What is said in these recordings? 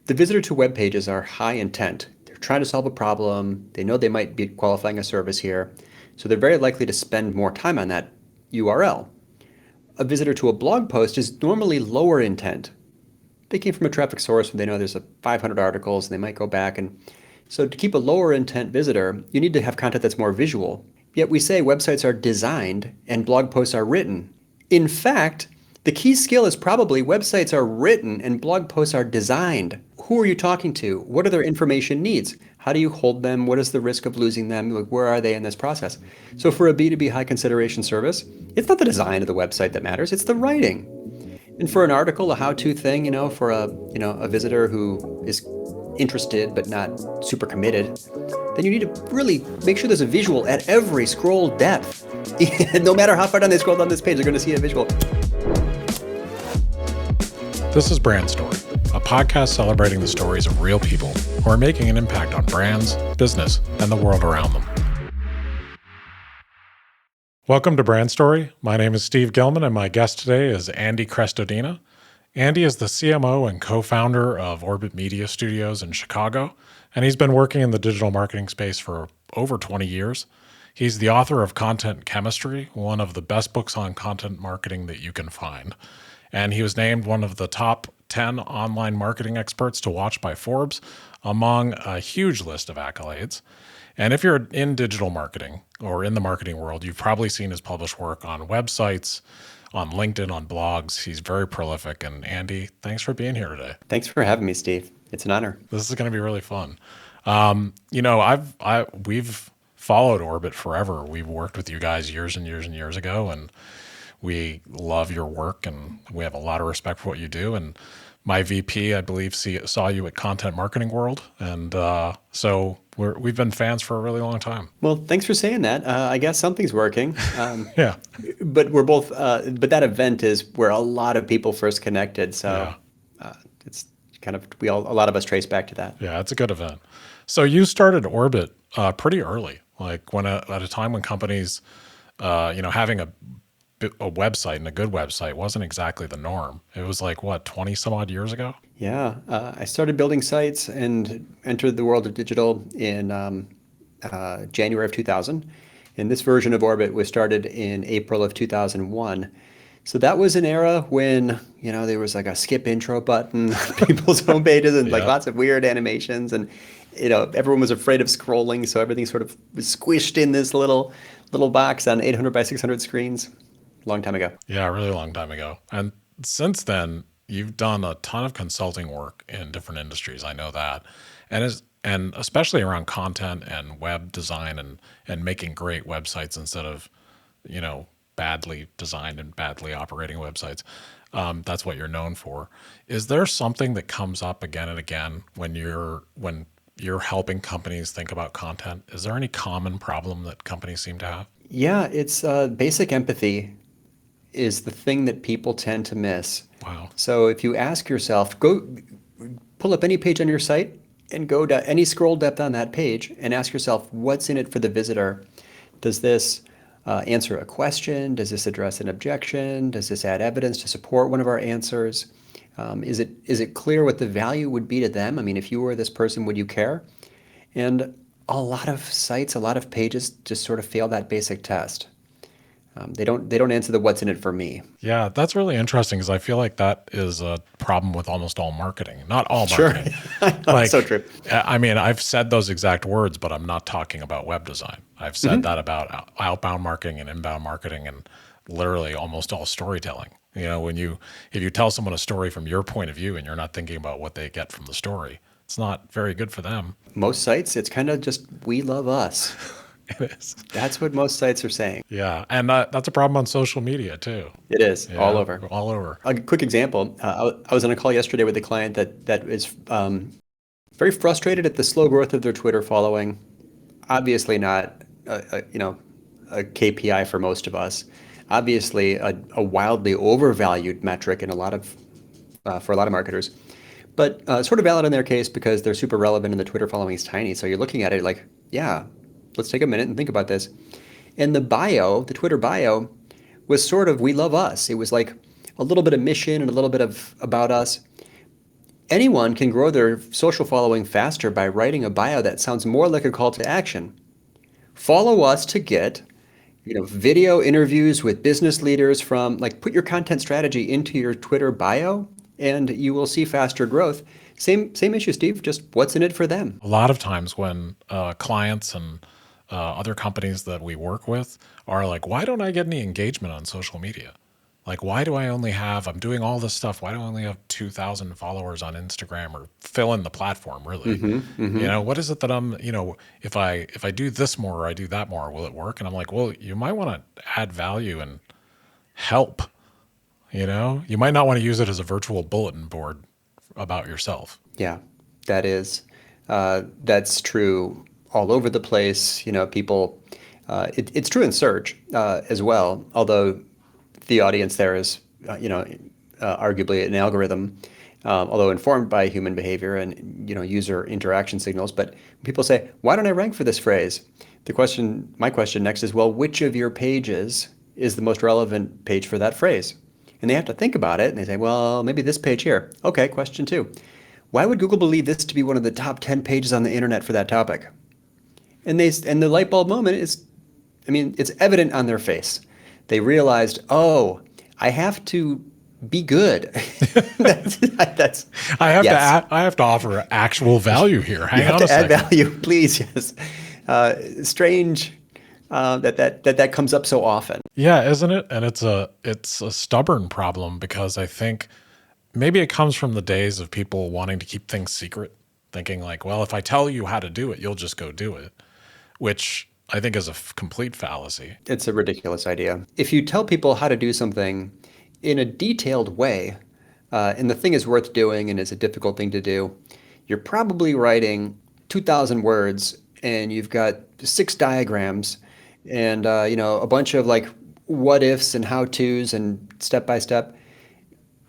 The visitor to web pages are high intent. They're trying to solve a problem. They know they might be qualifying a service here. So they're very likely to spend more time on that URL. A visitor to a blog post is normally lower intent. They came from a traffic source where they know there's 500 articles and they might go back. And so to keep a lower intent visitor, you need to have content that's more visual. Yet we say websites are designed and blog posts are written. In fact, the key skill is probably websites are written and blog posts are designed. Who are you talking to? What are their information needs? How do you hold them? What is the risk of losing them? Like, where are they in this process? So for a B2B high consideration service, it's not the design of the website that matters, it's the writing. And for an article, a how-to thing, for a visitor who is interested but not super committed, then you need to really make sure there's a visual at every scroll depth. No matter how far down they scroll down this page, they're going to see a visual. This is Brand Story, a podcast celebrating the stories of real people who are making an impact on brands, business, and the world around them. Welcome to Brand Story. My name is Steve Gilman, and my guest today is Andy Crestodina. Andy is the CMO and co-founder of Orbit Media Studios in Chicago, and he's been working in the digital marketing space for over 20 years. He's the author of Content Chemistry, one of the best books on content marketing that you can find. And he was named one of the top 10 online marketing experts to watch by Forbes, among a huge list of accolades. And if you're in digital marketing or in the marketing world, you've probably seen his published work on websites, on LinkedIn, on blogs. He's very prolific. And Andy, thanks for being here today. Thanks for having me, Steve. It's an honor. This is going to be really fun. We've followed Orbit forever. We've worked with you guys years and years and years ago, and we love your work, and we have a lot of respect for what you do. And my VP, I believe, saw you at Content Marketing World, and so we've been fans for a really long time. Well, thanks for saying that. I guess something's working. Yeah. But we're both. But that event is where a lot of people first connected. So it's kind of a lot of us trace back to that. Yeah, it's a good event. So you started Orbit pretty early, like at a time when companies, having a website and a good website wasn't exactly the norm. It was like, 20 some odd years ago? Yeah. I started building sites and entered the world of digital in January of 2000. And this version of Orbit was started in April of 2001. So that was an era when, there was like a skip intro button on people's homepages and like lots of weird animations. And, everyone was afraid of scrolling. So everything sort of was squished in this little box on 800 by 600 screens. Long time ago. Yeah, a really long time ago. And since then, you've done a ton of consulting work in different industries. I know that. And especially around content and web design and making great websites instead of, badly designed and badly operating websites. That's what you're known for. Is there something that comes up again and again when you're helping companies think about content? Is there any common problem that companies seem to have? Yeah, it's basic empathy is the thing that people tend to miss. Wow. So if you ask yourself, go pull up any page on your site and go to any scroll depth on that page and ask yourself, what's in it for the visitor? Does this answer a question? Does this address an objection? Does this add evidence to support one of our answers? Is it clear what the value would be to them? I mean, if you were this person, would you care? And a lot of sites, a lot of pages just sort of fail that basic test. They don't answer the what's in it for me. Yeah, that's really interesting because I feel like that is a problem with almost all marketing. Not all marketing. Sure. So true. I mean, I've said those exact words, but I'm not talking about web design. I've said that about outbound marketing and inbound marketing and literally almost all storytelling. If you tell someone a story from your point of view and you're not thinking about what they get from the story, it's not very good for them. Most sites, it's kind of just, we love us. It is. That's what most sites are saying. Yeah. And that's a problem on social media too. It is. Yeah, all over. All over. A quick example. I was on a call yesterday with a client that is very frustrated at the slow growth of their Twitter following. Obviously not, a KPI for most of us. Obviously a wildly overvalued metric in for a lot of marketers. But sort of valid in their case because they're super relevant and the Twitter following is tiny. So you're looking at it like, yeah, let's take a minute and think about this. And the Twitter bio was sort of, we love us. It was like a little bit of mission and a little bit of about us. Anyone can grow their social following faster by writing a bio that sounds more like a call to action. Follow us to get, video interviews with business leaders from, like, put your content strategy into your Twitter bio and you will see faster growth. Same issue, Steve, just what's in it for them? A lot of times when clients and other companies that we work with are like, why don't I get any engagement on social media? Like, why do I only have, I'm doing all this stuff. Why do I only have 2,000 followers on Instagram, or fill in the platform really? What is it that if I do this more or I do that more, will it work? And I'm like, well, you might want to add value and help, you might not want to use it as a virtual bulletin board about yourself. Yeah, that is, that's true all over the place. People, it's true in search as well, although the audience there is, arguably an algorithm, although informed by human behavior and, user interaction signals. But people say, why don't I rank for this phrase? My question next is, well, which of your pages is the most relevant page for that phrase? And they have to think about it and they say, well, maybe this page here. Okay, question 2. Why would Google believe this to be one of the top 10 pages on the internet for that topic? And the light bulb moment is, it's evident on their face. They realized, oh, I have to be good. that's I have yes. I have to offer actual value here. Hang You have on to a second. add value, please. Yes. Strange that comes up so often. Yeah, isn't it? And it's a stubborn problem, because I think maybe it comes from the days of people wanting to keep things secret, thinking like, well, if I tell you how to do it, you'll just go do it, which I think is a complete fallacy. It's a ridiculous idea. If you tell people how to do something in a detailed way, and the thing is worth doing and is a difficult thing to do, you're probably writing 2,000 words and you've got 6 diagrams and a bunch of like what ifs and how to's and step by step.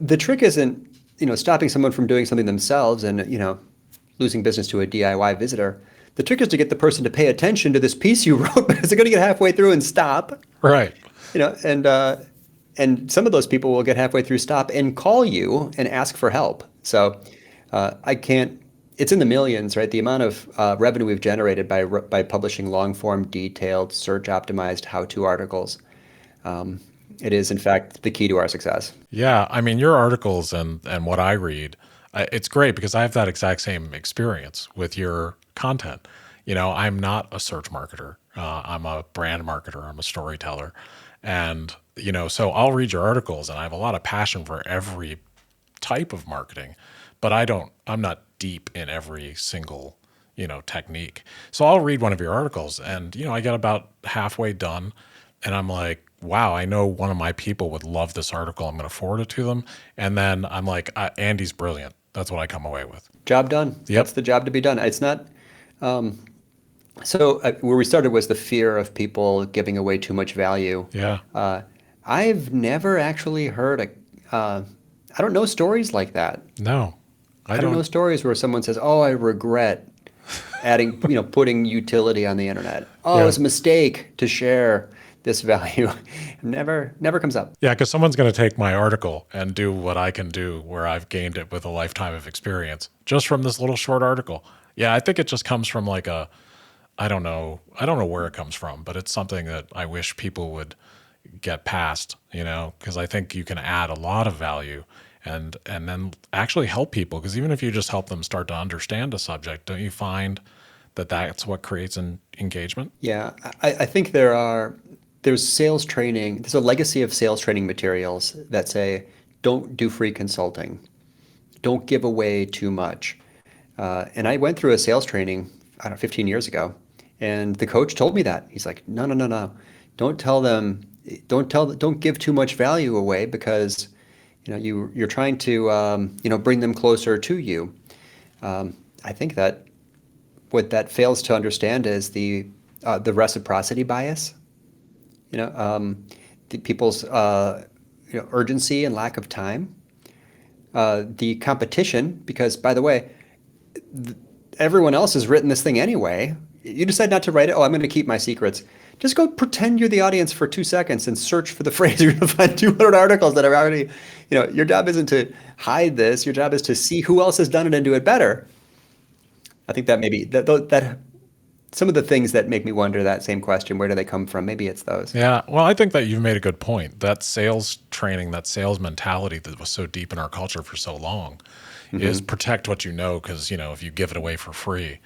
The trick isn't stopping someone from doing something themselves and losing business to a DIY visitor. The trick is to get the person to pay attention to this piece you wrote, because they're going to get halfway through and stop. Right. And some of those people will get halfway through, stop, and call you and ask for help. So I can't. It's in the millions, right? The amount of revenue we've generated by publishing long form, detailed, search optimized how-to articles. It is, in fact, the key to our success. Yeah, I mean, your articles and what I read, it's great because I have that exact same experience with your content. I'm not a search marketer. I'm a brand marketer. I'm a storyteller. And, so I'll read your articles and I have a lot of passion for every type of marketing, but I'm not deep in every single, technique. So I'll read one of your articles and, I get about halfway done and I'm like, wow, I know one of my people would love this article. I'm going to forward it to them. And then I'm like, Andy's brilliant. That's what I come away with. Job done. Yep. That's the job to be done. It's not. So where we started was the fear of people giving away too much value. Yeah. I've never actually heard I don't know stories like that. No, I don't know stories where someone says, "Oh, I regret adding, putting utility on the internet. Oh, Yeah. it was a mistake to share this value." Never comes up. Yeah, because someone's going to take my article and do what I can do, where I've gained it with a lifetime of experience just from this little short article. Yeah, I think it just comes from like I don't know where it comes from, but it's something that I wish people would get past, because I think you can add a lot of value and then actually help people. Because even if you just help them start to understand a subject, don't you find that that's what creates an engagement? Yeah, I think there's sales training. There's a legacy of sales training materials that say, don't do free consulting. Don't give away too much. And I went through a sales training, I don't know, 15 years ago. And the coach told me that. He's like, no. Don't give too much value away, because you're trying to bring them closer to you. I think that what that fails to understand is the reciprocity bias. The people's urgency and lack of time. The competition, because by the way, everyone else has written this thing anyway. You decide not to write it. Oh, I'm going to keep my secrets. Just go pretend you're the audience for 2 seconds and search for the phrase. You're going to find 200 articles that are already, your job isn't to hide this. Your job is to see who else has done it and do it better. I think that maybe that some of the things that make me wonder that same question, where do they come from? Maybe it's those. Yeah. Well, I think that you've made a good point. That sales training, that sales mentality that was so deep in our culture for so long is Hmm. protect what you know, because, if you give it away for free,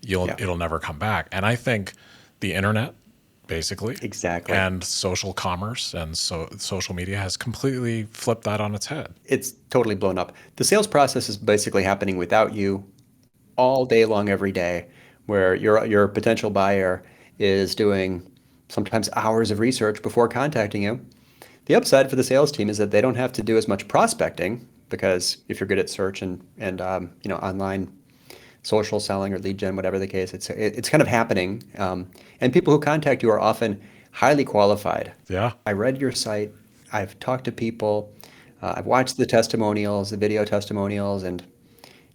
Yeah, it'll never come back. And I think the internet, basically, exactly. and social commerce and social media has completely flipped that on its head. It's totally blown up. The sales process is basically happening without you all day long, every day, where your potential buyer is doing sometimes hours of research before contacting you. The upside for the sales team is that they don't have to do as much prospecting because if you're good at search and online social selling or lead gen, whatever the case, it's kind of happening. And people who contact you are often highly qualified. Yeah. I read your site. I've talked to people. I've watched the testimonials, the video testimonials, and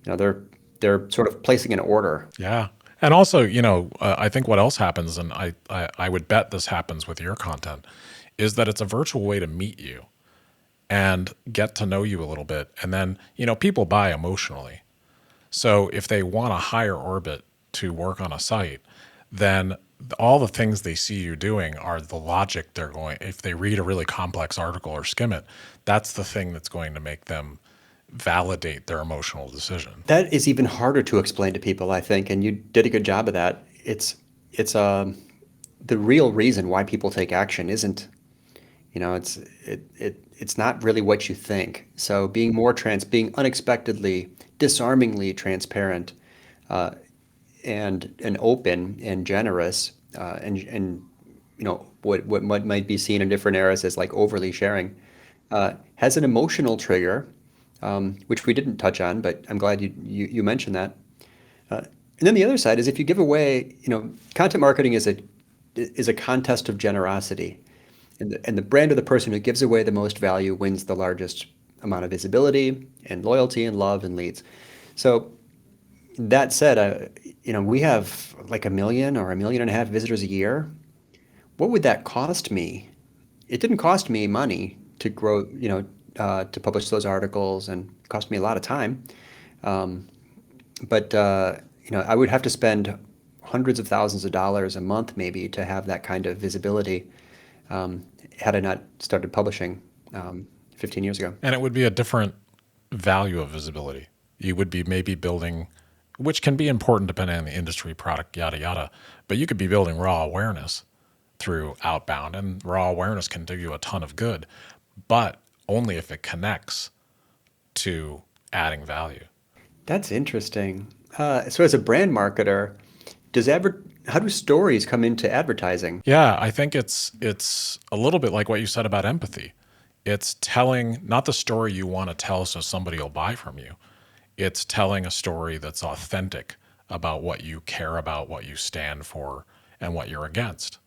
they're sort of placing an order. Yeah. And also, I think what else happens, and I would bet this happens with your content, is that it's a virtual way to meet you and get to know you a little bit. And then, people buy emotionally. So if they want a higher orbit to work on a site, then all the things they see you doing are the logic they're going, if they read a really complex article or skim it, that's the thing that's going to make them validate their emotional decision. That is even harder to explain to people, I think, and you did a good job of that. It's the real reason why people take action isn't, it's not really what you think. So being unexpectedly, disarmingly transparent, and open and generous, and what might be seen in different eras as like overly sharing, has an emotional trigger, which we didn't touch on, but I'm glad you mentioned that. And then the other side is if you give away, content marketing is a contest of generosity, and the brand of the person who gives away the most value wins the largest amount of visibility and loyalty and love and leads. So that said, we have like 1 million or 1.5 million visitors a year. What would that cost me? It didn't cost me money to grow, to publish those articles, and it cost me a lot of time. Um, but I would have to spend hundreds of thousands of dollars a month maybe to have that kind of visibility, had I not started publishing 15 years ago. And it would be a different value of visibility. You would be maybe building, which can be important depending on the industry, product, yada, yada, but you could be building raw awareness through outbound, and raw awareness can do you a ton of good, but only if it connects to adding value. That's interesting. So as a brand marketer, how do stories come into advertising? Yeah, I think it's a little bit like what you said about empathy. It's telling not the story you want to tell so somebody will buy from you. It's telling a story that's authentic about what you care about, what you stand for, and what you're against.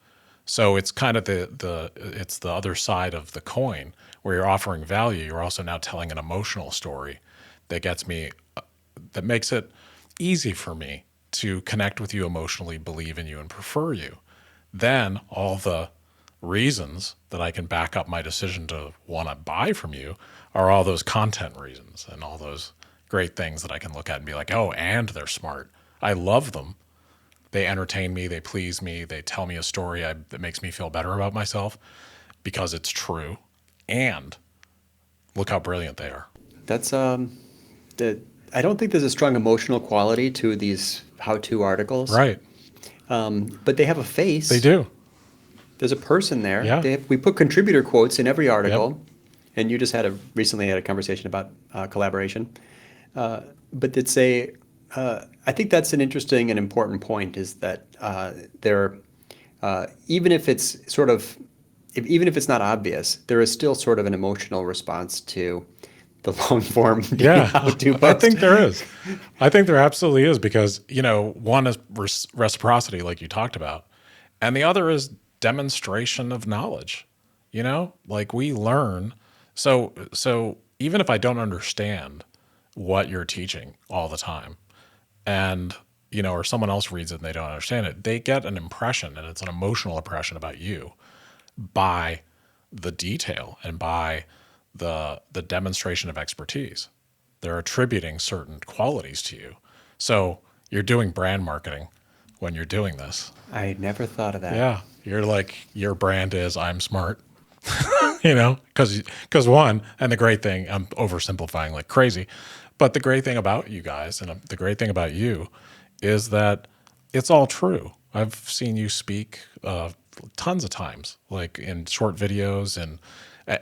So it's kind of it's the other side of the coin where you're offering value. You're also now telling an emotional story that gets me, that makes it easy for me to connect with you emotionally, believe in you, and prefer you. Then all the reasons that I can back up my decision to want to buy from you are all those content reasons and all those great things that I can look at and be like, oh, and they're smart. I love them. They entertain me, they please me, they tell me a story that makes me feel better about myself because it's true. And look how brilliant they are. That's the I don't think there's a strong emotional quality to these how-to articles, Right. but they have a They face. do. There's a person there. Yeah. We put contributor quotes in every Yep. article, and you just recently had a conversation about collaboration. But I think that's an interesting and important point is that there, even if it's even if it's not obvious, there is still sort of an emotional response to the long form Yeah. how-to I post. think there is. I think there absolutely is because, one is reciprocity, like you talked about, and the other is demonstration of knowledge. Like we learn. So even if I don't understand what you're teaching all the time, and or someone else reads it and they don't understand it, they get an impression, and it's an emotional impression about you by the detail and by the demonstration of expertise. They're attributing certain qualities to you. So you're doing brand marketing when you're doing this. I never thought of that. Yeah. You're like, your brand is I'm smart, because one, and the great thing, I'm oversimplifying like crazy, but the great thing about you guys and the great thing about you is that it's all true. I've seen you speak tons of times, like in short videos and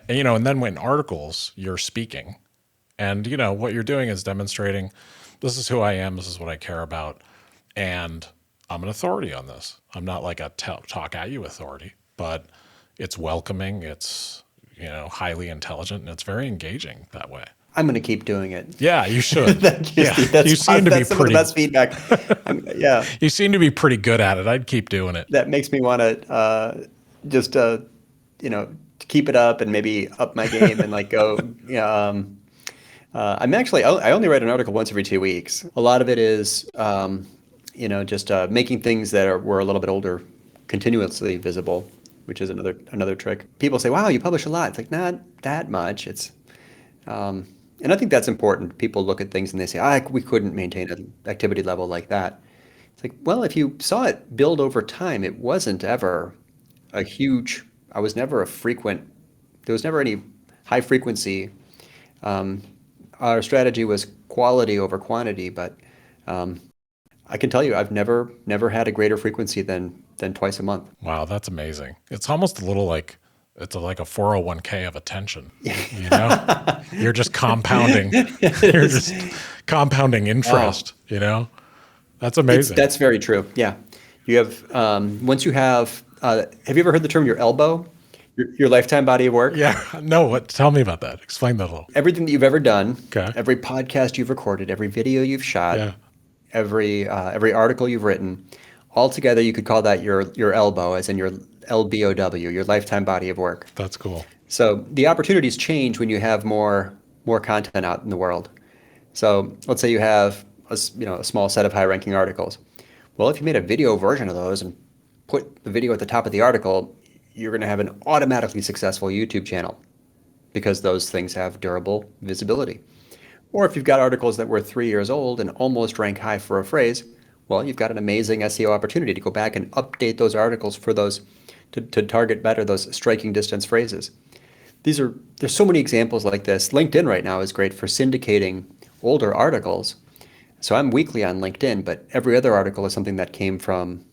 then when articles you're speaking, and what you're doing is demonstrating, this is who I am, this is what I care about, and I'm an authority on this. I'm not like a talk at you authority, but it's welcoming, it's highly intelligent, and it's very engaging that way. I'm going to keep doing it. Yeah, you should. Yeah, That's you seem to be some of the pretty. best feedback. Yeah, You seem to be pretty good at it. I'd keep doing it. that makes me want to just keep it up and maybe up my game and like go. I only write an article once every 2 weeks. A lot of it is just making things that were a little bit older continuously visible, which is another trick. People say, "Wow, you publish a lot." It's like not that much. And I think that's important. People look at things and they say, we couldn't maintain an activity level like that. It's like, well, if you saw it build over time, it wasn't ever I was never there was never any high frequency. Our strategy was quality over quantity, but I can tell you, I've never had a greater frequency than twice a month. Wow, that's amazing. It's almost a little like it's like a 401k of attention. You know, you're just compounding. You're just compounding interest. That's amazing. That's very true. Yeah, you have once you have you ever heard the term your elbow, your lifetime body of work? Yeah. No. What? Tell me about that. Explain that a little. Everything that you've ever done, Okay. every podcast you've recorded, every video you've shot, Yeah. every article you've written, all together you could call that your elbow, as in your LBOW, your lifetime body of work. That's cool. So the opportunities change when you have more content out in the world. So let's say you have a small set of high-ranking articles. Well, if you made a video version of those and put the video at the top of the article, you're going to have an automatically successful YouTube channel because those things have durable visibility. Or if you've got articles that were 3 years old and almost rank high for a phrase, well, you've got an amazing SEO opportunity to go back and update those articles for those to target better those striking distance phrases. There's so many examples like this. LinkedIn right now is great for syndicating older articles. So I'm weekly on LinkedIn, but every other article is something that came from,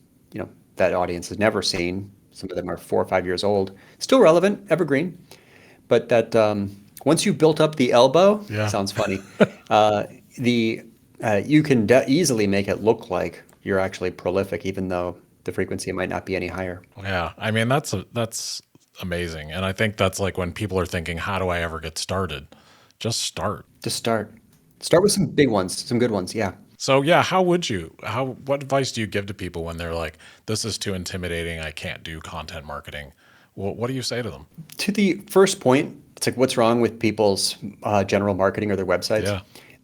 that audience has never seen. Some of them are 4 or 5 years old, still relevant, evergreen. But that once you've built up the elbow, Yeah. sounds funny, you can easily make it look like you're actually prolific, even though the frequency might not be any higher. Yeah. I mean, that's amazing. And I think that's like when people are thinking, how do I ever get started? Just start. Just start with some big ones, some good ones. Yeah. So yeah, what advice do you give to people when they're like, this is too intimidating, I can't do content marketing? Well, what do you say to them? To the first point, it's like, what's wrong with people's general marketing or their websites? Yeah.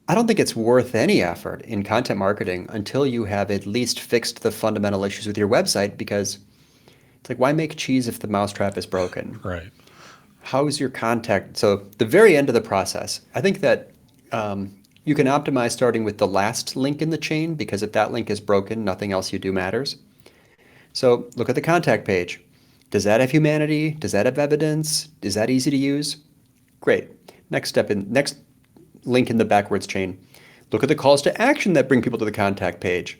I don't think it's worth any effort in content marketing until you have at least fixed the fundamental issues with your website, because it's like, why make cheese if the mousetrap is broken? Right. How's your contact? So the very end of the process, I think that you can optimize starting with the last link in the chain, because if that link is broken, nothing else you do matters. So look at the contact page. Does that have humanity? Does that have evidence? Is that easy to use? Great. Next link in the backwards chain. Look at the calls to action that bring people to the contact page.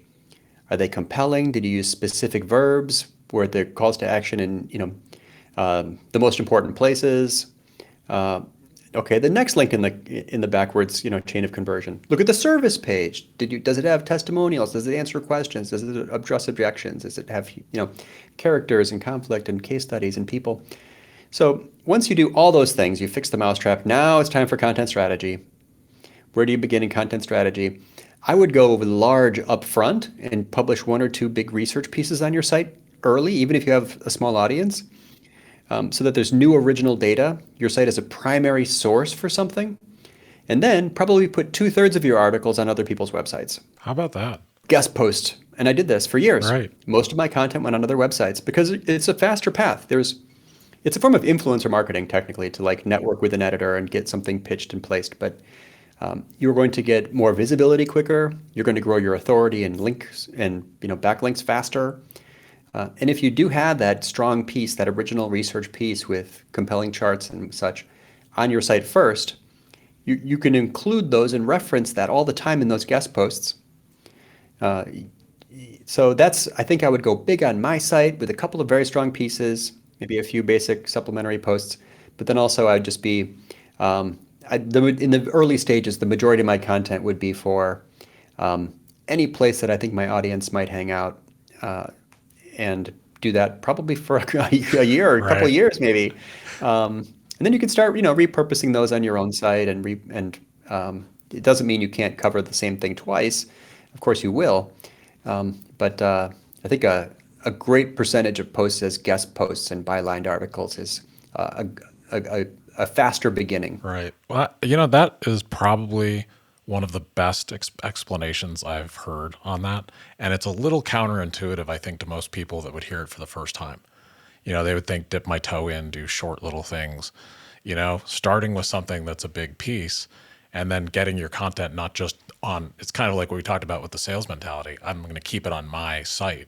Are they compelling? Did you use specific verbs? Were the calls to action in the most important places? Okay, the next link in the backwards chain of conversion. Look at the service page. Does it have testimonials? Does it answer questions? Does it address objections? Does it have characters and conflict and case studies and people? So once you do all those things, you fix the mousetrap. Now it's time for content strategy. Where do you begin in content strategy? I would go large up front and publish 1 or 2 big research pieces on your site early, even if you have a small audience, so that there's new original data. Your site is a primary source for something. And then probably put 2/3 of your articles on other people's websites. How about that? guest post. And I did this for years. Right. Most of my content went on other websites because it's a faster path. It's a form of influencer marketing technically to like network with an editor and get something pitched and placed. But you're going to get more visibility quicker. You're going to grow your authority and links and backlinks faster. And if you do have that strong piece, that original research piece with compelling charts and such on your site first, you can include those and reference that all the time in those guest posts. Uh, so I think I would go big on my site with a couple of very strong pieces, maybe a few basic supplementary posts, but then also I'd just be, in the early stages, the majority of my content would be for any place that I think my audience might hang out, and do that probably for a year or a couple of Right. years maybe. And then you can start, repurposing those on your own site it doesn't mean you can't cover the same thing twice. Of course you will. But I think a great percentage of posts as guest posts and bylined articles is a faster beginning. Right. Well, that is probably one of the best explanations I've heard on that. And it's a little counterintuitive, I think, to most people that would hear it for the first time. They would think dip my toe in, do short little things, starting with something that's a big piece and then getting your content not just on, it's kind of like what we talked about with the sales mentality. I'm going to keep it on my site,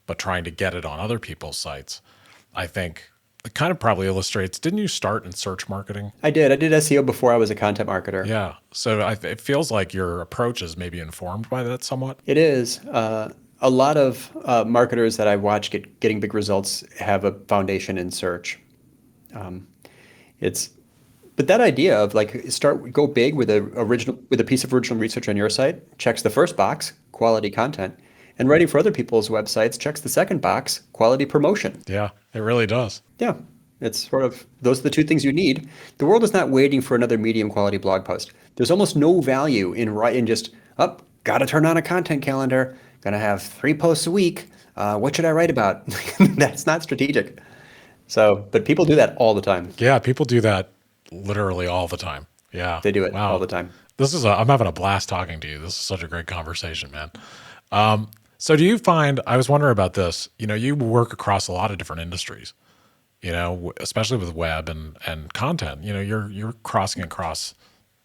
but trying to get it on other people's sites. I think it kind of probably illustrates, didn't you start in search marketing? I did. I did SEO before I was a content marketer. Yeah. So it feels like your approach is maybe informed by that somewhat. It is. A lot of marketers that I watch getting big results have a foundation in search. Um, it's But that idea of like go big with a piece of original research on your site checks the first box, quality content, and writing for other people's websites checks the second box, quality promotion. Yeah, it really does. Yeah, it's sort of those are the two things you need. The world is not waiting for another medium quality blog post. There's almost no value in just gotta turn on a content calendar, gonna have 3 posts a week. What should I write about? That's not strategic. So, but people do that all the time. Yeah, people do that literally all the time. Yeah. They do it all Wow. the time. I'm having a blast talking to you. This is such a great conversation, man. So do you find, I was wondering about this, you work across a lot of different industries, especially with web and content, you're crossing across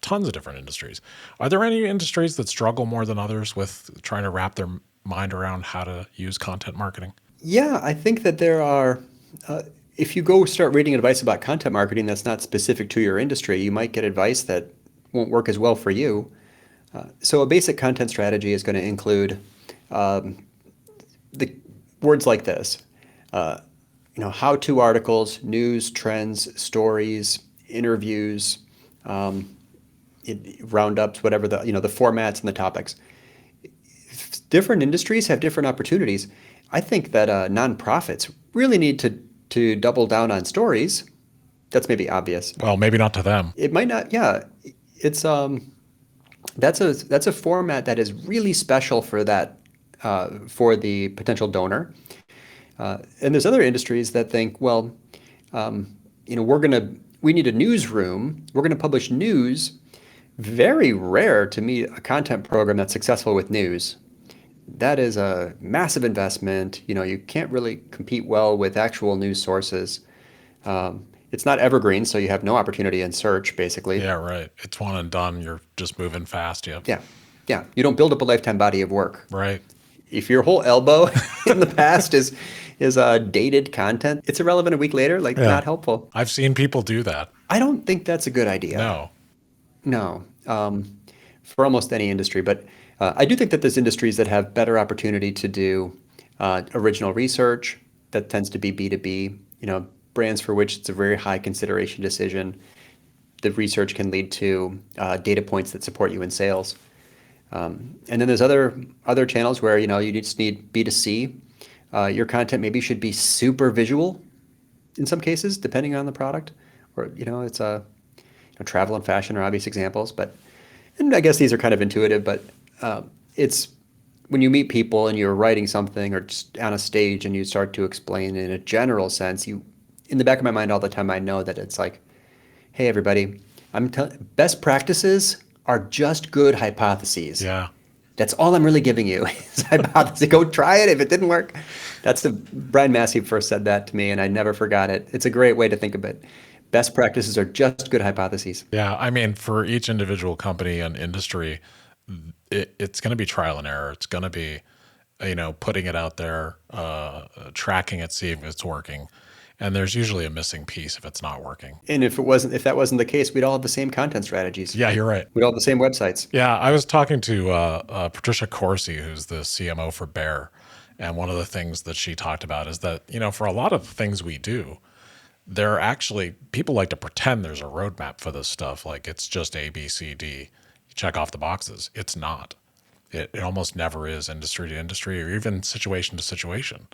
tons of different industries. Are there any industries that struggle more than others with trying to wrap their mind around how to use content marketing? Yeah, I think that there are. If you go start reading advice about content marketing that's not specific to your industry, you might get advice that won't work as well for you. So a basic content strategy is going to include the words like this: how-to articles, news, trends, stories, interviews, roundups, whatever the formats and the topics. Different industries have different opportunities. I think that nonprofits really need to double down on stories. That's maybe obvious. Well, maybe not to them. It might not. Yeah, it's that's a format that is really special for that for the potential donor. And there's other industries that think, well, we need a newsroom. We're gonna publish news. Very rare to meet a content program that's successful with news. That is a massive investment. You can't really compete well with actual news sources. It's not evergreen, so you have no opportunity in search, basically. Yeah, right. It's one and done. You're just moving fast. Yep. Yeah, yeah. You don't build up a lifetime body of work. Right. If your whole elbow in the past is dated content, it's irrelevant a week later. Like, Yeah. not helpful. I've seen people do that. I don't think that's a good idea. No. No, for almost any industry. But I do think that there's industries that have better opportunity to do original research. That tends to be B2B, brands for which it's a very high consideration decision. The research can lead to data points that support you in sales. And then there's other channels where, you just need B2C. Your content maybe should be super visual in some cases, depending on the product. Or, it's travel and fashion are obvious examples, and I guess these are kind of intuitive, but it's when you meet people and you're writing something or just on a stage and you start to explain in a general sense, in the back of my mind all the time, I know that it's like, hey, everybody, best practices are just good hypotheses. Yeah. That's all I'm really giving you. Is hypothesis. Go try it. If it didn't work, that's the Brian Massey first said that to me, and I never forgot it. It's a great way to think of it. Best practices are just good hypotheses. Yeah, I mean, for each individual company and industry, it's going to be trial and error. It's going to be, putting it out there, tracking it, see if it's working. And there's usually a missing piece if it's not working. And if that wasn't the case, we'd all have the same content strategies. Yeah, you're right. We'd all have the same websites. Yeah, I was talking to Patricia Corsi, who's the CMO for Bear. And one of the things that she talked about is that, for a lot of the things we do, there are actually people like to pretend there's a roadmap for this stuff. Like it's just A, B, C, D. You check off the boxes. It's not. It almost never is industry to industry or even situation to situation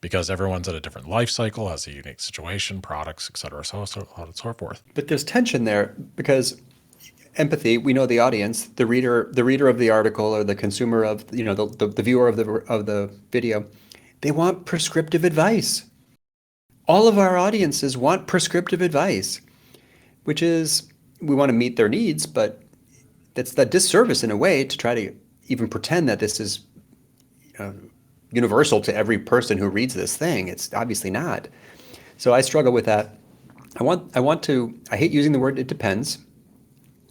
because everyone's at a different life cycle, has a unique situation, products, et cetera, so on and so forth. But there's tension there because empathy, we know the audience, the reader of the article or the consumer of, the viewer of the video, they want prescriptive advice. All of our audiences want prescriptive advice, which is we want to meet their needs, but that's that disservice in a way to try to even pretend that this is universal to every person who reads this thing. It's obviously not. So I struggle with that. I hate using the word it depends.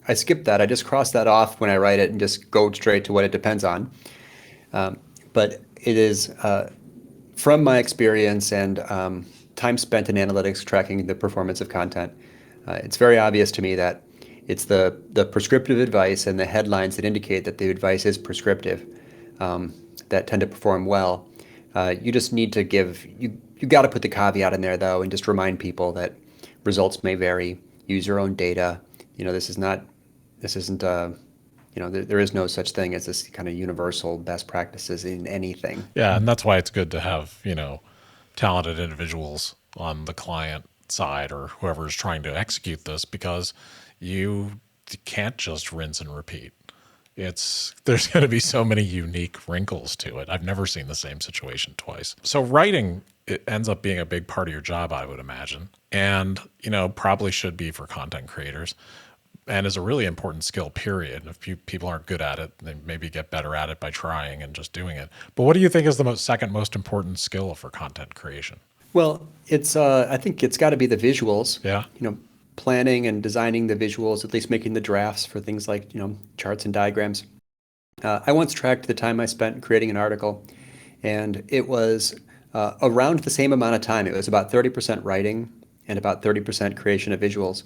I skip that. I just cross that off when I write it and just go straight to what it depends on. But it is, from my experience and time spent in analytics tracking the performance of content, it's very obvious to me that it's the prescriptive advice and the headlines that indicate that the advice is prescriptive that tend to perform well. You just need to you got to put the caveat in there though, and just remind people that results may vary. Use your own data. This isn't there is no such thing as this kind of universal best practices in anything. Yeah, and that's why it's good to have talented individuals on the client side or whoever's trying to execute this because you can't just rinse and repeat. There's going to be so many unique wrinkles to it. I've never seen the same situation twice. So writing, it ends up being a big part of your job, I would imagine, and probably should be for content creators, and is a really important skill. Period. If people aren't good at it, they maybe get better at it by trying and just doing it. But what do you think is the second most important skill for content creation? Well, I think it's got to be the visuals. Yeah. Planning and designing the visuals, at least making the drafts for things like, charts and diagrams. I once tracked the time I spent creating an article, and it was around the same amount of time. It was about 30% writing and about 30% creation of visuals.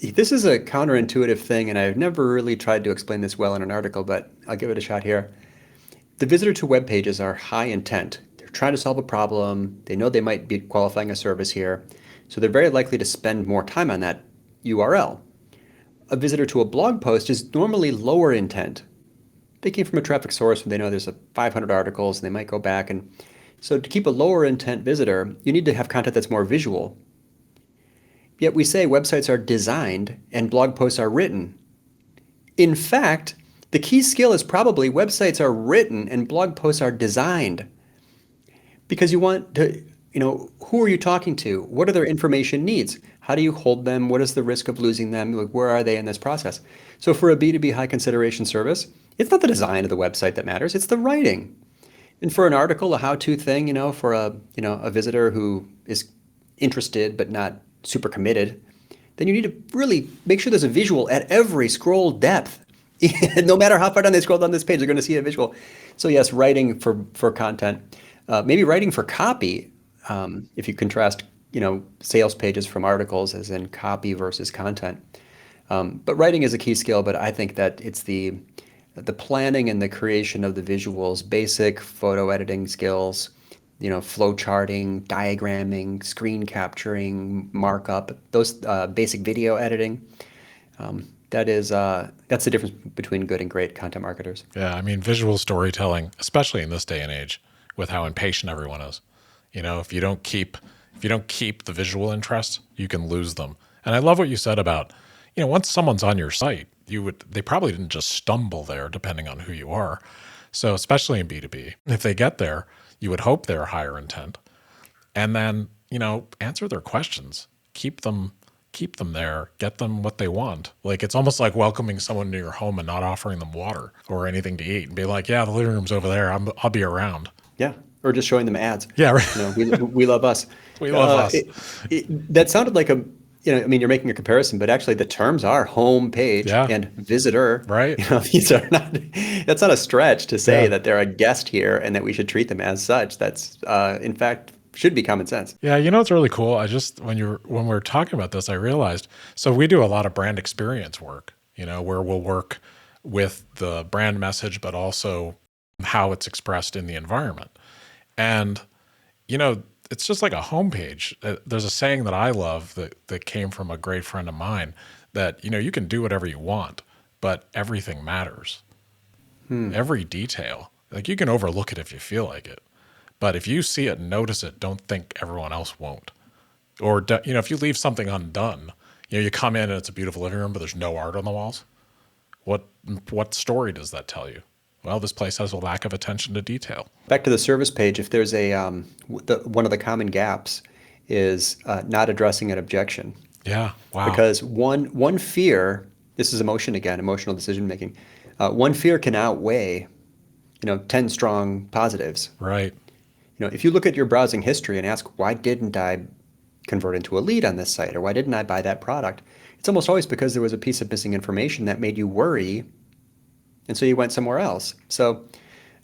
This is a counterintuitive thing, and I've never really tried to explain this well in an article, but I'll give it a shot here. The visitor to web pages are high intent. They're trying to solve a problem. They know they might be qualifying a service here. So they're very likely to spend more time on that URL. A visitor to a blog post is normally lower intent. They came from a traffic source and they know there's 500 articles and they might go back. And so to keep a lower intent visitor, you need to have content that's more visual. Yet we say websites are designed and blog posts are written. In fact, the key skill is probably websites are written and blog posts are designed. Because you want to, who are you talking to? What are their information needs? How do you hold them? What is the risk of losing them? Like, where are they in this process? So for a B2B high consideration service, it's not the design of the website that matters, it's the writing. And for an article, a how-to thing, for a visitor who is interested but not super committed, then you need to really make sure there's a visual at every scroll depth. No matter how far down they scroll down this page, they're going to see a visual. So yes, writing for content, maybe writing for copy. If you contrast, sales pages from articles as in copy versus content. But writing is a key skill, but I think that it's the planning and the creation of the visuals, basic photo editing skills, flow charting, diagramming, screen capturing, markup, those basic video editing. That's the difference between good and great content marketers. Yeah, I mean, visual storytelling, especially in this day and age, with how impatient everyone is. If you don't keep the visual interest, you can lose them. And I love what you said about, once someone's on your site, they probably didn't just stumble there, depending on who you are. So especially in B2B, if they get there, you would hope they're higher intent, and then answer their questions, keep them keep them there, get them what they want. Like, it's almost like welcoming someone to your home and not offering them water or anything to eat and be like, yeah, the living room's over there. I'll be around. Yeah, or just showing them ads. Yeah, right. We love us. We love us. That sounded like I mean, you're making a comparison, but actually the terms are home page Yeah. and visitor. Right. These are not. That's not a stretch to say Yeah. that they're a guest here and that we should treat them as such. That's in fact should be common sense. Yeah, it's really cool. I just when we were talking about this, I realized so we do a lot of brand experience work, where we'll work with the brand message, but also how it's expressed in the environment. And it's just like a homepage. There's a saying that I love that came from a great friend of mine that you can do whatever you want, but everything matters. Every detail. Like, you can overlook it if you feel like it. But if you see it and notice it, don't think everyone else won't. Or, if you leave something undone, you come in and it's a beautiful living room, but there's no art on the walls. What story does that tell you? Well, this place has a lack of attention to detail. Back to the service page, if there's one of the common gaps is not addressing an objection. Yeah, wow. Because one fear, this is emotion again, emotional decision making. One fear can outweigh, 10 strong positives. Right. If you look at your browsing history and ask, why didn't I convert into a lead on this site, or why didn't I buy that product? It's almost always because there was a piece of missing information that made you worry, and so you went somewhere else. So,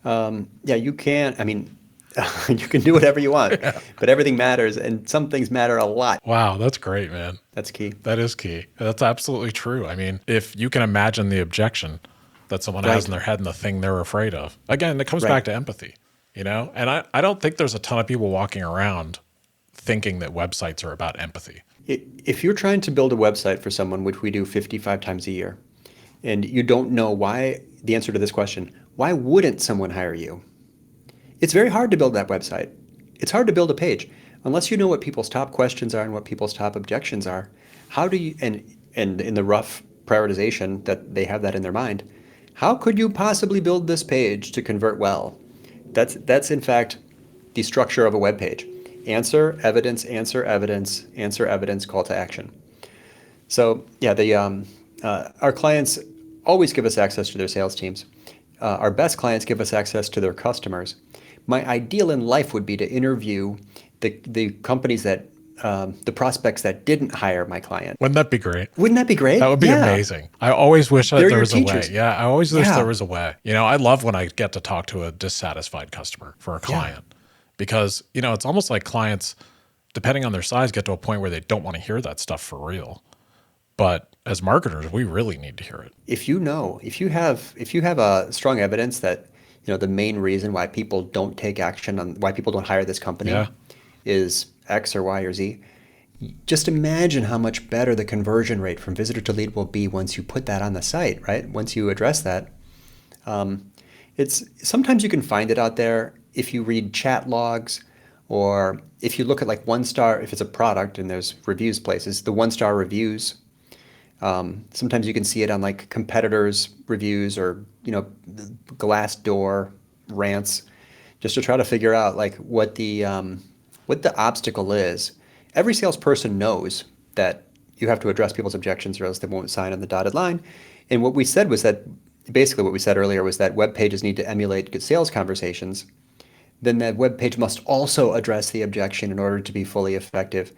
yeah, you can. I mean, you can do whatever you want, but everything matters, and some things matter a lot. Wow, that's great, man. That's key. That is key. That's absolutely true. I mean, if you can imagine the objection that someone has in their head and the thing they're afraid of, again, it comes back to empathy. And I don't think there's a ton of people walking around thinking that websites are about empathy. If you're trying to build a website for someone, which we do 55 times a year, and you don't know why, the answer to this question, why wouldn't someone hire you? It's very hard to build that website. It's hard to build a page. Unless you know what people's top questions are and what people's top objections are, how do you, and in the rough prioritization that they have that in their mind, how could you possibly build this page to convert well? That's in fact the structure of a web page. Answer, evidence, answer, evidence, answer, evidence, call to action. So yeah, our clients always give us access to their sales teams. Our best clients give us access to their customers. My ideal in life would be to interview the companies that, the prospects that didn't hire my client. Wouldn't that be great? Wouldn't that be great? That would be amazing. I always wish that there was a way. Yeah, I always wish there was a way. I love when I get to talk to a dissatisfied customer for a client because, it's almost like clients, depending on their size, get to a point where they don't want to hear that stuff for real. But as marketers, we really need to hear it. If you have a strong evidence that, the main reason why people don't take action on why people don't hire this company is X or Y or Z, just imagine how much better the conversion rate from visitor to lead will be once you put that on the site, right? Once you address that. It's sometimes you can find it out there if you read chat logs, or if you look at like 1-star, if it's a product and there's reviews places, the 1-star reviews. Sometimes you can see it on like competitors' reviews or, Glassdoor rants, just to try to figure out like what the obstacle is. Every salesperson knows that you have to address people's objections or else they won't sign on the dotted line. And what we said was that, basically what we said earlier was that web pages need to emulate good sales conversations. Then that web page must also address the objection in order to be fully effective.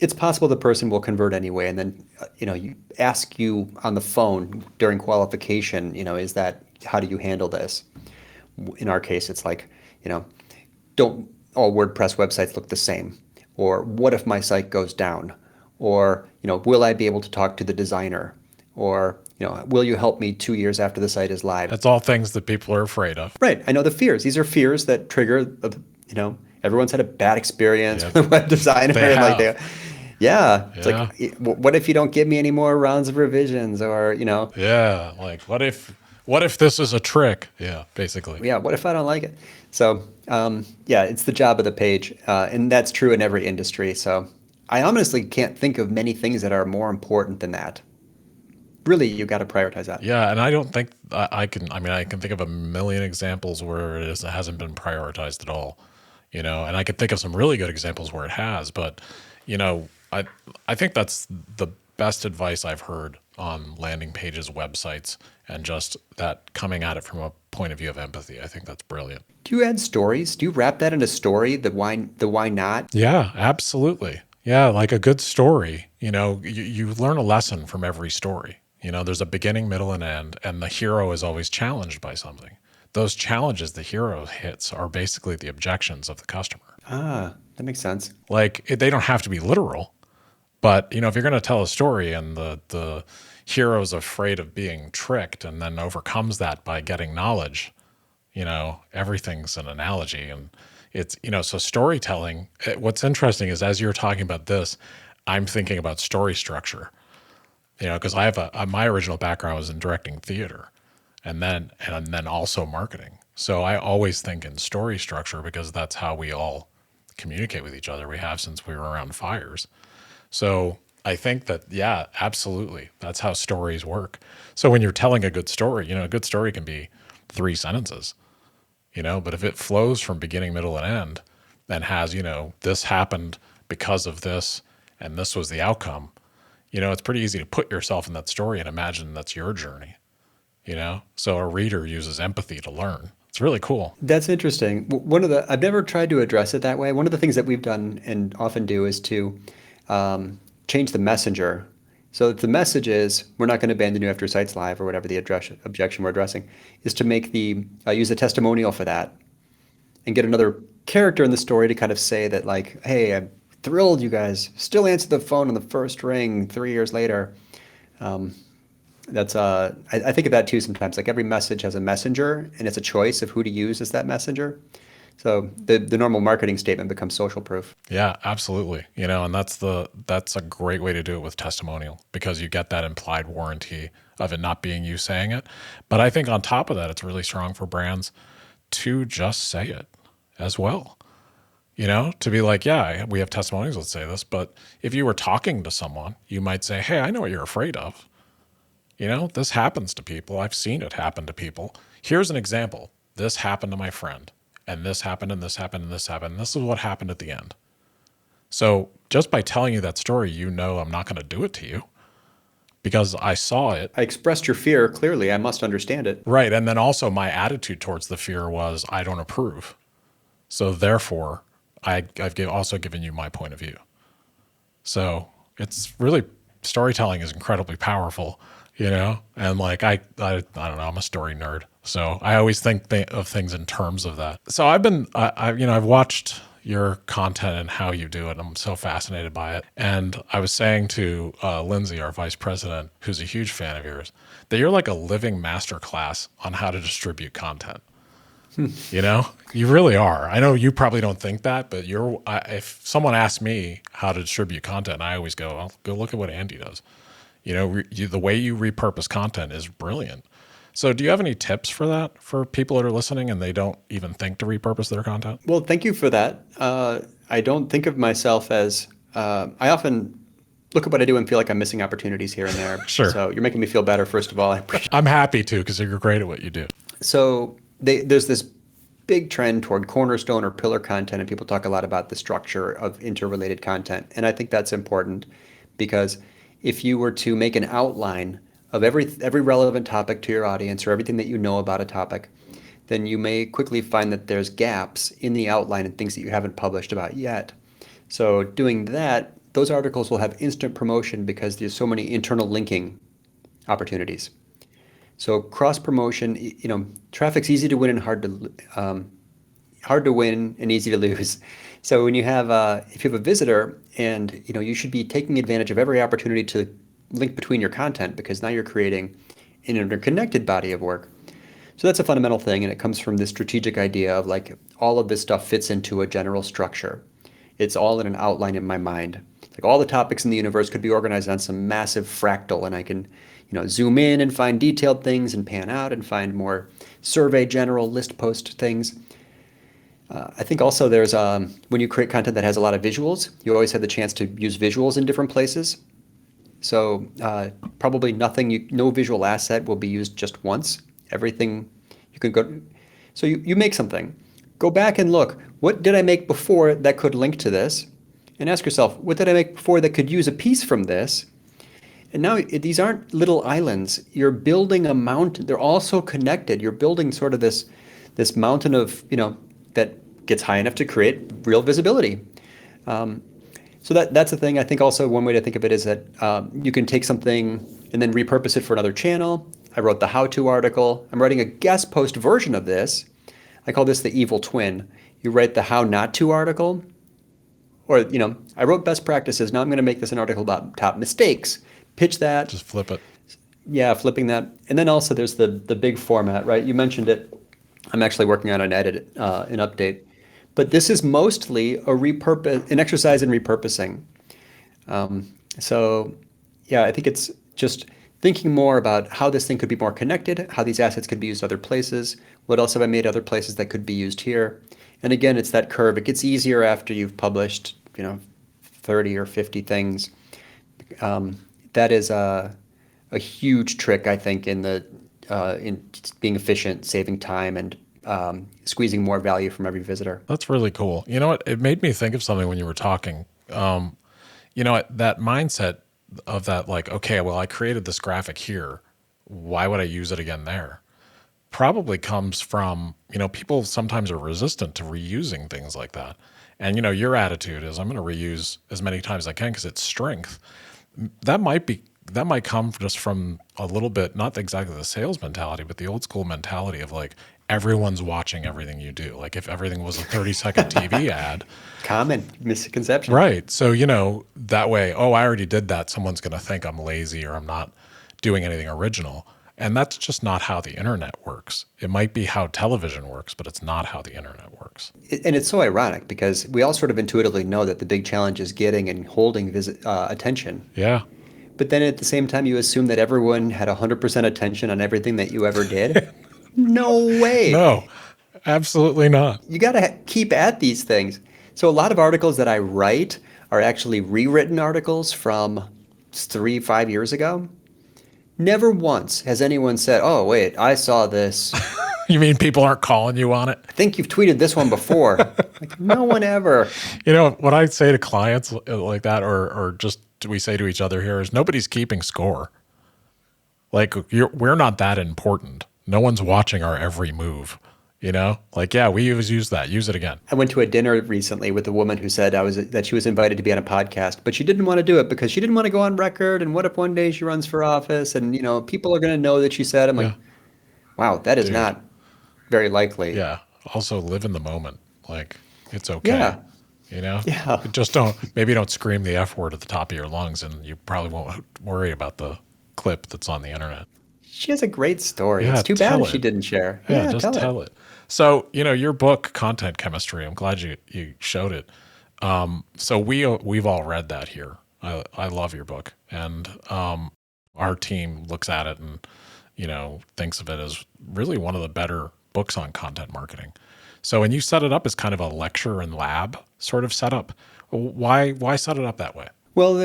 It's possible the person will convert anyway, and then you ask you on the phone during qualification, how do you handle this? In our case, it's like, don't all WordPress websites look the same? Or what if my site goes down? Or will I be able to talk to the designer? Or will you help me 2 years after the site is live? That's all things that people are afraid of. Right. I know the fears. These are fears that trigger, everyone's had a bad experience with a web designer. It's like, what if you don't give me any more rounds of revisions, or Yeah, like what if this is a trick? Yeah, basically. Yeah, what if I don't like it? So it's the job of the page, and that's true in every industry. So I honestly can't think of many things that are more important than that. Really, you got to prioritize that. Yeah, and I don't think I can. I mean, I can think of a million examples where it hasn't been prioritized at all. And I could think of some really good examples where it has, but I I think that's the best advice I've heard on landing pages, websites, and just that coming at it from a point of view of empathy. I think that's brilliant. Do you add stories? Do you wrap that in a story? The why not? Yeah, absolutely. Yeah, like a good story, you learn a lesson from every story. There's a beginning, middle, and end, and the hero is always challenged by something. Those challenges the hero hits are basically the objections of the customer. Ah, that makes sense. Like they don't have to be literal, but if you're going to tell a story and the hero's afraid of being tricked and then overcomes that by getting knowledge, everything's an analogy. And it's, so storytelling, what's interesting is as you're talking about this, I'm thinking about story structure, because I have my original background was in directing theater and then also marketing. So I always think in story structure because that's how we all communicate with each other. We have since we were around fires. So I think that, yeah, absolutely. That's how stories work. So when you're telling a good story, a good story can be 3 sentences, but if it flows from beginning, middle, and end and has, this happened because of this and this was the outcome, it's pretty easy to put yourself in that story and imagine that's your journey, So a reader uses empathy to learn. It's really cool. That's interesting. I've never tried to address it that way. One of the things that we've done and often do is to change the messenger. So if the message is, we're not going to abandon you after site's live or whatever the objection we're addressing, is to make use a testimonial for that and get another character in the story to kind of say that like, hey, I'm thrilled you guys still answer the phone on the first ring 3 years later. I think of that too sometimes. Like every message has a messenger, and it's a choice of who to use as that messenger. So the normal marketing statement becomes social proof. Yeah, absolutely. And that's a great way to do it with testimonial because you get that implied warranty of it not being you saying it. But I think on top of that, it's really strong for brands to just say it as well. To be like, yeah, we have testimonials that say this, but if you were talking to someone, you might say, hey, I know what you're afraid of. This happens to people. I've seen it happen to people. Here's an example. This happened to my friend, and this happened, and this happened, and this happened. And this is what happened at the end. So just by telling you that story, I'm not going to do it to you because I saw it. I expressed your fear clearly. I must understand it. Right. And then also my attitude towards the fear was I don't approve. So therefore, I've also given you my point of view. So it's really, storytelling is incredibly powerful, and like, I don't know, I'm a story nerd. So I always think of things in terms of that. So I've watched your content and how you do it. I'm so fascinated by it. And I was saying to Lindsay, our vice president, who's a huge fan of yours, that you're like a living masterclass on how to distribute content. You really are. I know you probably don't think that, but if someone asks me how to distribute content, I always go, I'll go look at what Andy does. The way you repurpose content is brilliant. So do you have any tips for that for people that are listening and they don't even think to repurpose their content? Well, thank you for that. I don't think of myself as, I often look at what I do and feel like I'm missing opportunities here and there. Sure. So you're making me feel better, first of all. I appreciate I'm happy to because you're great at what you do. So there's this big trend toward cornerstone or pillar content, and people talk a lot about the structure of interrelated content. And I think that's important because if you were to make an outline of every relevant topic to your audience or everything that you know about a topic, then you may quickly find that there's gaps in the outline and things that you haven't published about yet. So doing that, those articles will have instant promotion because there's so many internal linking opportunities. So cross promotion, traffic's easy to win and hard to win and easy to lose. So when you have if you have a visitor, and you should be taking advantage of every opportunity to link between your content because now you're creating an interconnected body of work. So that's a fundamental thing, and it comes from this strategic idea of like all of this stuff fits into a general structure. It's all in an outline in my mind. Like all the topics in the universe could be organized on some massive fractal, and I can zoom in and find detailed things and pan out and find more survey general list post things. I think also there's when you create content that has a lot of visuals, you always have the chance to use visuals in different places. So probably no visual asset will be used just once. Everything you can go. So you make something. Go back and look. What did I make before that could link to this? and ask yourself, what did I make before that could use a piece from this? And now these aren't little islands. You're building a mountain. They're also connected. You're building sort of this mountain of, that gets high enough to create real visibility. So that's the thing. I think also one way to think of it is that you can take something and then repurpose it for another channel. I wrote the how-to article. I'm writing a guest post version of this. I call this the evil twin. You write the how not to article, or, I wrote best practices. Now I'm going to make this an article about top mistakes. Pitch that. Just flip it. Yeah, flipping that. And then also there's the big format, right? You mentioned it. I'm actually working on an update. But this is mostly an exercise in repurposing. So yeah, I think it's just thinking more about how this thing could be more connected, how these assets could be used other places. What else have I made other places that could be used here? And again, it's that curve. It gets easier after you've published, 30 or 50 things. That is a huge trick, I think, in being efficient, saving time, and squeezing more value from every visitor. That's really cool. You know what? It made me think of something when you were talking. That mindset of that, like, okay, well, I created this graphic here. Why would I use it again there? Probably comes from, people sometimes are resistant to reusing things like that. And, your attitude is I'm going to reuse as many times as I can because it's strength. That might come just from a little bit, not exactly the sales mentality, but the old school mentality of like, everyone's watching everything you do. Like if everything was a 30-second TV ad. Common misconception. Right. So, that way, I already did that. Someone's going to think I'm lazy or I'm not doing anything original. And that's just not how the internet works. It might be how television works, but it's not how the internet works. And it's so ironic because we all sort of intuitively know that the big challenge is getting and holding attention. Yeah. But then at the same time, you assume that everyone had 100% attention on everything that you ever did. No way. No, absolutely not. You got to keep at these things. So a lot of articles that I write are actually rewritten articles from 5 years ago. Never once has anyone said, oh, wait, I saw this. You mean people aren't calling you on it? I think you've tweeted this one before. Like, no one ever. What I say to clients like that, or just we say to each other here is nobody's keeping score. Like we're not that important. No one's watching our every move. Like, yeah, we use that. Use it again. I went to a dinner recently with a woman who said that she was invited to be on a podcast, but she didn't want to do it because she didn't want to go on record. And what if one day she runs for office and, people are going to know that she said, I'm like, wow, that is not very likely. Yeah. Also live in the moment. Like it's okay. Yeah. Yeah. Maybe don't scream the F word at the top of your lungs and you probably won't worry about the clip that's on the internet. She has a great story. Yeah, it's too bad she didn't share. Yeah, just tell it. So, your book, Content Chemistry, I'm glad you showed it. So we've all read that here. I love your book. And our team looks at it and, thinks of it as really one of the better books on content marketing. So when you set it up as kind of a lecture and lab sort of setup, why set it up that way? Well,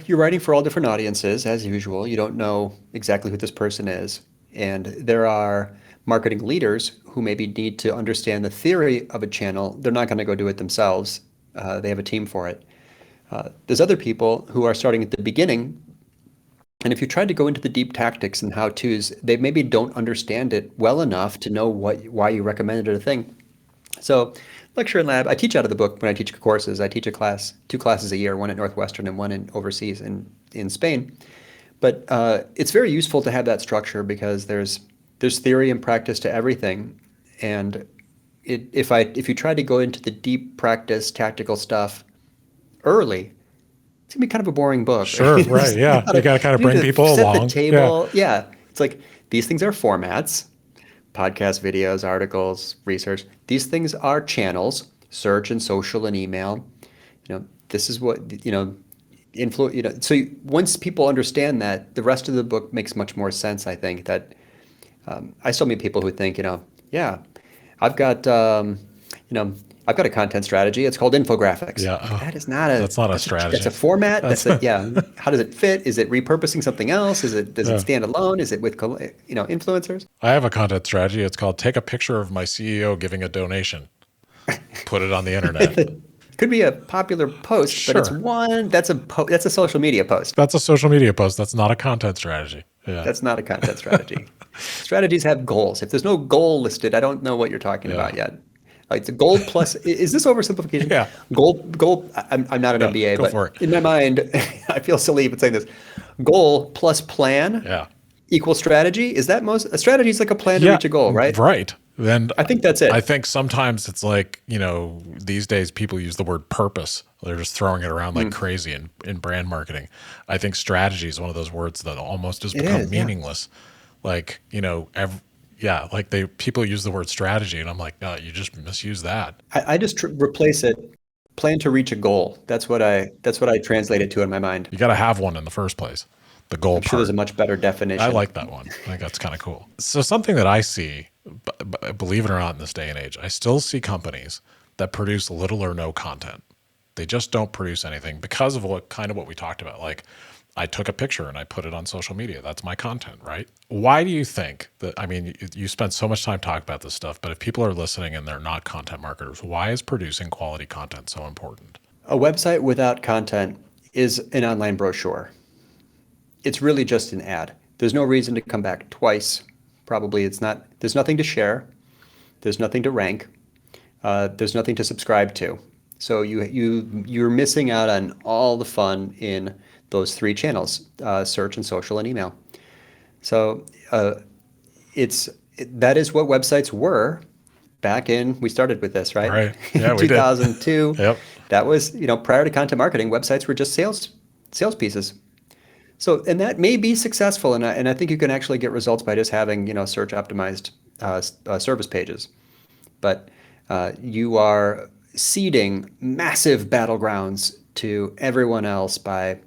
you're writing for all different audiences, as usual. You don't know exactly who this person is. And there are marketing leaders who maybe need to understand the theory of a channel. They're not going to go do it themselves. They have a team for it. There's other people who are starting at the beginning. And if you try to go into the deep tactics and how-tos, they maybe don't understand it well enough to know why you recommended a thing. So lecture and lab, I teach out of the book when I teach courses. I teach two classes a year, one at Northwestern and one overseas in Spain. But it's very useful to have that structure because there's theory and practice to everything. And if you try to go into the deep practice, tactical stuff early, it's gonna be kind of a boring book. Sure, right, yeah. You got to kind of bring people along. Set the table. Yeah. It's like these things are formats. Podcast, videos, articles, research. These things are channels, search and social and email. This is what, so once people understand that, the rest of the book makes much more sense, I think. That I still meet people who think, yeah, I've got a content strategy. It's called infographics. Yeah. That's not a strategy. That's a format. How does it fit? Is it repurposing something else? Does it stand alone? Is it with influencers? I have a content strategy. It's called take a picture of my CEO giving a donation. Put it on the internet. Could be a popular post, but it's Sure. one that's a social media post. That's a social media post. That's not a content strategy. Yeah. That's not a content strategy. Strategies have goals. If there's no goal listed, I don't know what you're talking Yeah. about yet. Like the goal plus, is this oversimplification? Yeah. Goal. I'm not an Yeah. MBA, Go but for it. in my mind, I feel silly even saying this. Goal plus plan Yeah. equals strategy. Is that most, a strategy is like a plan to Yeah. reach a goal, right? Right. And I think that's I it. think sometimes it's like, these days people use the word purpose. They're just throwing it around like crazy in brand marketing. I think strategy is one of those words that almost has It become is, yeah. meaningless. Like, yeah, like people use the word strategy and I'm like, no, you just misuse that. I just replace it. Plan to reach a goal. That's what I translate it to in my mind. You got to have one in the first place. The goal I'm sure there's a part. much better I definition. like that one. I think that's kind of cool. So something that I see, believe it or not, in this day and age, I still see companies that produce little or no content. They just don't produce anything because of what we talked about. Like, I took a picture and I put it on social media. That's my content, right? Why do you think that? I mean, you spend so much time talking about this stuff, but if people are listening and they're not content marketers, why is producing quality content so important? A website without content is an online brochure. It's really just an ad. There's no reason to come back twice. Probably it's not, there's nothing to share. There's nothing to rank. There's nothing to subscribe to. So you're missing out on all the fun in those three channels, search and social and email. So it's that is what websites were back in, we started with this, right? Right? Yeah, In we did. 2002. Yep. That was, prior to content marketing, websites were just sales pieces. So, and that may be successful, and I think you can actually get results by just having, search optimized service pages. But you are seeding massive battlegrounds to everyone else by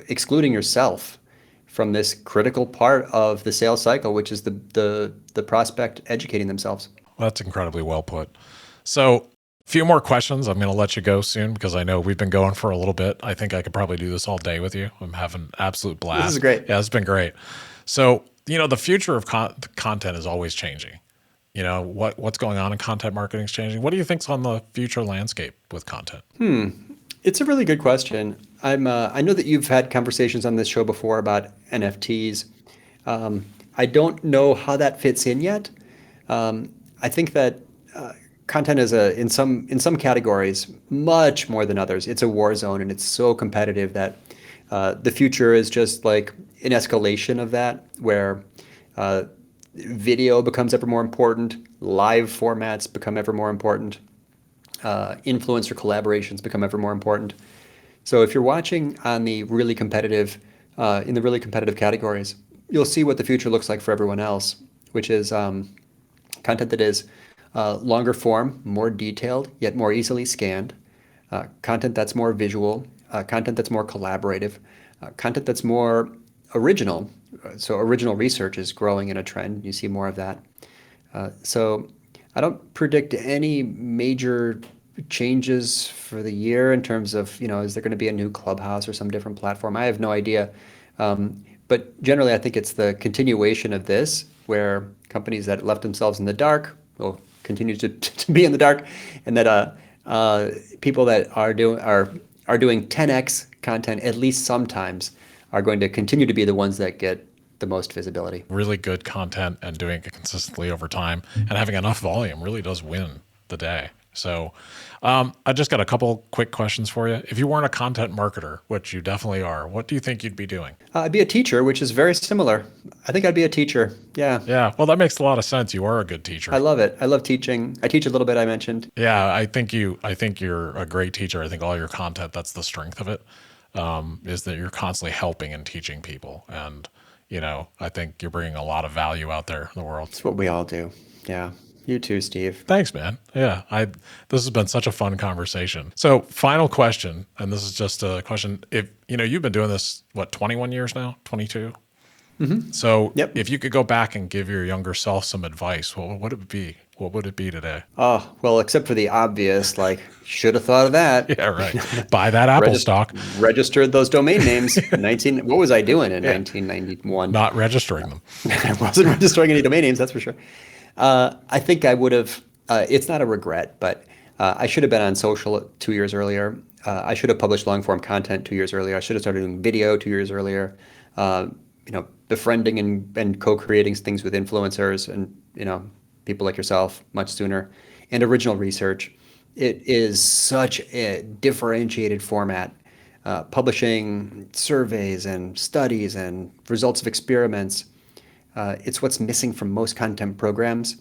excluding yourself from this critical part of the sales cycle, which is the prospect educating themselves. That's incredibly well put. So, a few more questions. I'm going to let you go soon because I know we've been going for a little bit. I think I could probably do this all day with you. I'm having an absolute blast. This is great. Yeah, it's been great. So, the future of content is always changing. What's going on in content marketing is changing. What do you think's on the future landscape with content? It's a really good question. I know that you've had conversations on this show before about NFTs. I don't know how that fits in yet. I think that content is in some categories much more than others. It's a war zone, and it's so competitive that the future is just like an escalation of that, where video becomes ever more important, live formats become ever more important, influencer collaborations become ever more important. So if you're watching on the really competitive, in the really competitive categories, you'll see what the future looks like for everyone else, which is content that is longer form, more detailed, yet more easily scanned, content that's more visual, content that's more collaborative, content that's more original. So original research is growing in a trend. You see more of that. So I don't predict any major changes for the year in terms of, is there going to be a new Clubhouse or some different platform? I have no idea. But generally, I think it's the continuation of this, where companies that left themselves in the dark will continue to be in the dark, and that people that are doing 10x content at least sometimes are going to continue to be the ones that get the most visibility. Really good content and doing it consistently over time and having enough volume really does win the day. So I just got a couple quick questions for you. If you weren't a content marketer, which you definitely are, what do you think you'd be doing? I'd be a teacher, which is very similar. I think I'd be a teacher. Yeah. Yeah, well, that makes a lot of sense. You are a good teacher. I love it. I love teaching. I teach a little bit, I mentioned. Yeah, I think you're a great teacher. I think all your content, that's the strength of it, is that you're constantly helping and teaching people. And, I think you're bringing a lot of value out there in the world. It's what we all do. Yeah. You too, Steve. Thanks, man. Yeah, this has been such a fun conversation. So, final question, and this is just a question. If you've been doing this, 21 years now, 22. So, Yep. if you could go back and give your younger self some advice, what would it be? What would it be today? Oh, well, except for the obvious, like, should have thought of that. Yeah, right. Buy that Apple stock. Registered those domain names. What was I doing in 1991? Not registering them. I wasn't registering any domain names, that's for sure. I think I would have, it's not a regret, but I should have been on social 2 years earlier. I should have published long form content 2 years earlier. I should have started doing video 2 years earlier. Befriending and co-creating things with influencers and people like yourself much sooner. And original research. It is such a differentiated format. Publishing surveys and studies and results of experiments. It's what's missing from most content programs.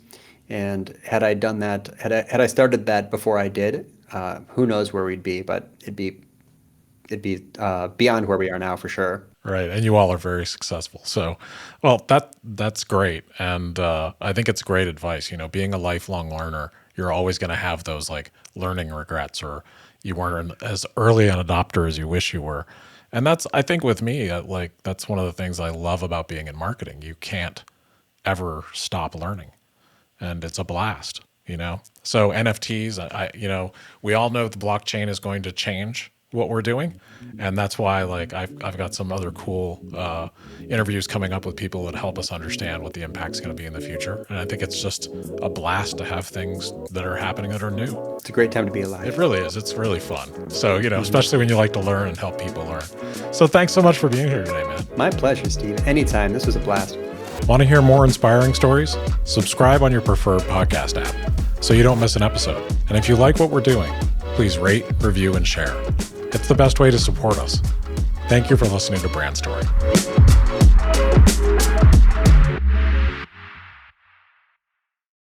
And had I done that, had I started that before I did, who knows where we'd be? But it'd be beyond where we are now for sure. Right. And you all are very successful. So, well, that's great. And I think it's great advice. Being a lifelong learner, you're always going to have those like learning regrets, or you weren't as early an adopter as you wish you were. And that's, I think with me, like that's one of the things I love about being in marketing. You can't ever stop learning, and it's a blast. So NFTs, we all know the blockchain is going to change what we're doing, and that's why like I've got some other cool interviews coming up with people that help us understand what the impact's going to be in the future. And I think it's just a blast to have things that are happening that are new. It's a great time to be It alive. really is. It's really fun. So especially when you like to learn and help people learn. So thanks so much for being here today, man. My pleasure, Steve. Anytime. This was a blast. Want to hear more inspiring stories? Subscribe on your preferred podcast app so you don't miss an episode. And if you like what we're doing, please rate, review, and share. It's the best way to support us. Thank you for listening to Brand Story.